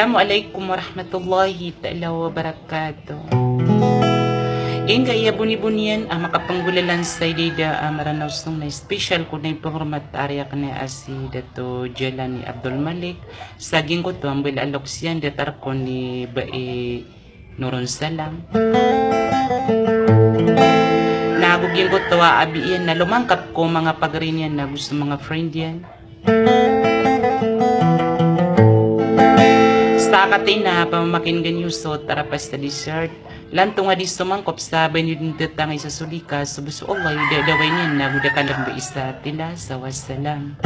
Assalamualaikum warahmatullahi ta'ala wabarakatuh. Inga iya buni-bunian makapanggulalan sa idida maranaw song na special ko na ipahormat area ka na asi dato Jalani Abdul Malik saging ko to ang bilaloksiyan datar ko ni Bae Nurun Salam naguging ko to abiyan na lumangkap ko mga pagrinyan na gusto mga friend yan sa katina pamamakin ganyo so tarapas sa dessert lanto nga di sumangkop sa banyo datang isa sulika so buso Allah dadaway niya na gudakalang ba isa tila sa wassalam.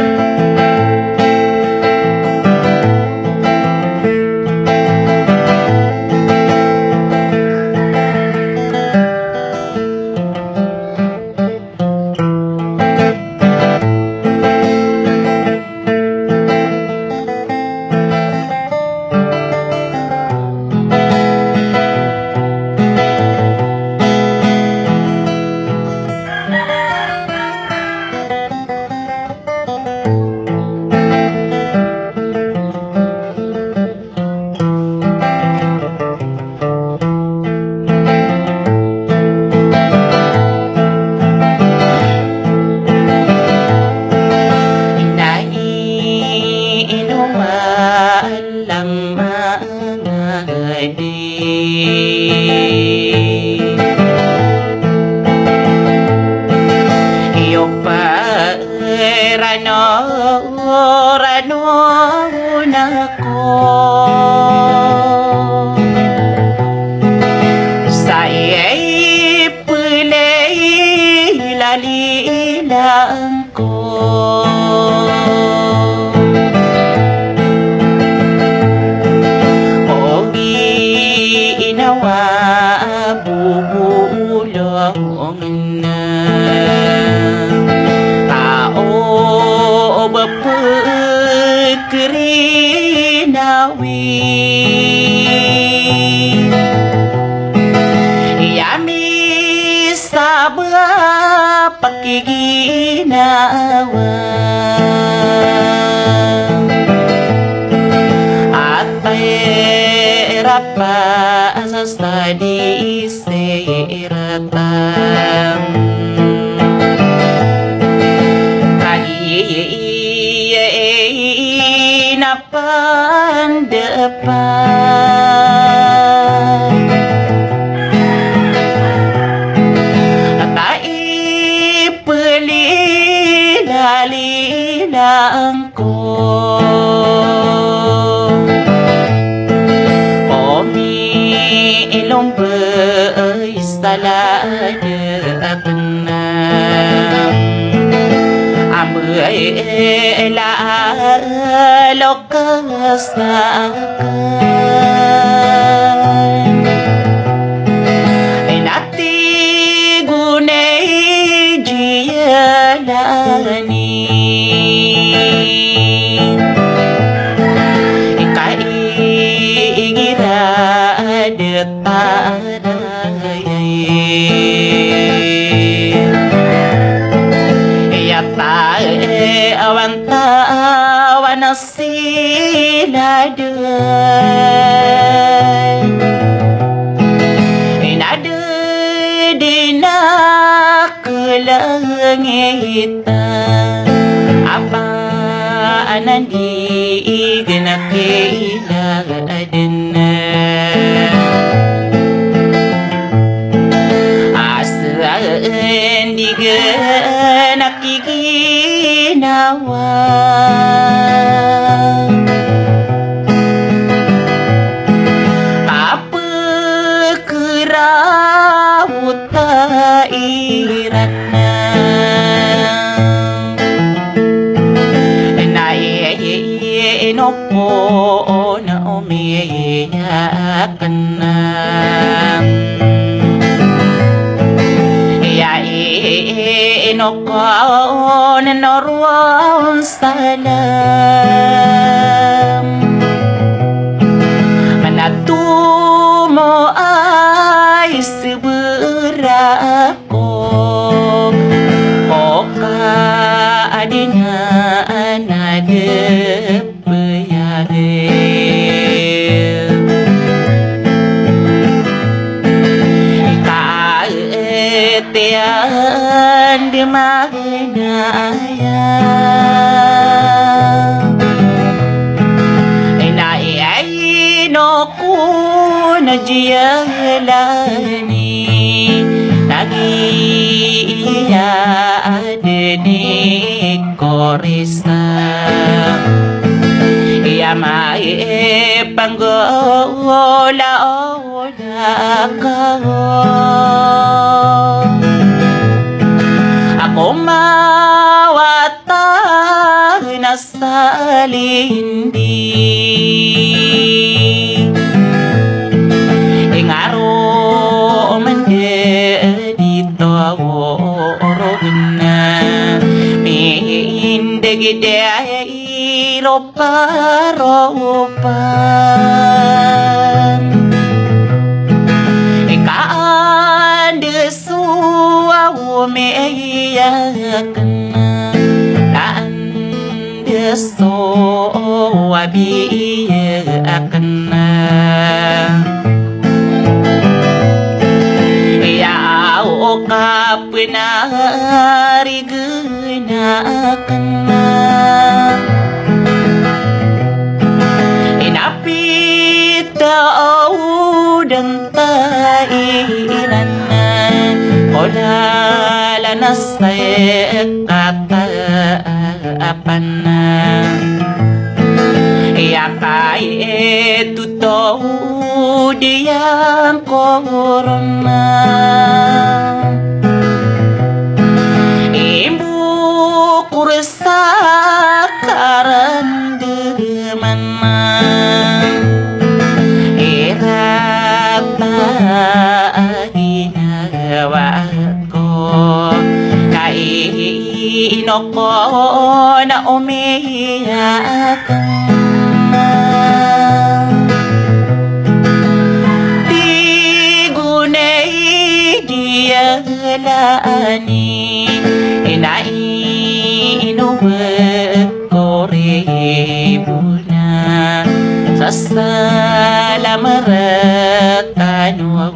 dan dimagnaya Inai no ku najialani Nagiya adeni korisa Yamai panggola ola ka Ako mawata na salindi Ingaro mende dito orogna Mindegide ropa-ropan Ikaan desuau meyakna Kaan desuau biyakna Yao kapenari genakna dan tainan Kola lanas kata apana Ya kai tuto diam corona Ibu kursa karan demana Inoko na umiyak Di gunay diyalani Inainuwag ko ribuna Sa salamarakan wag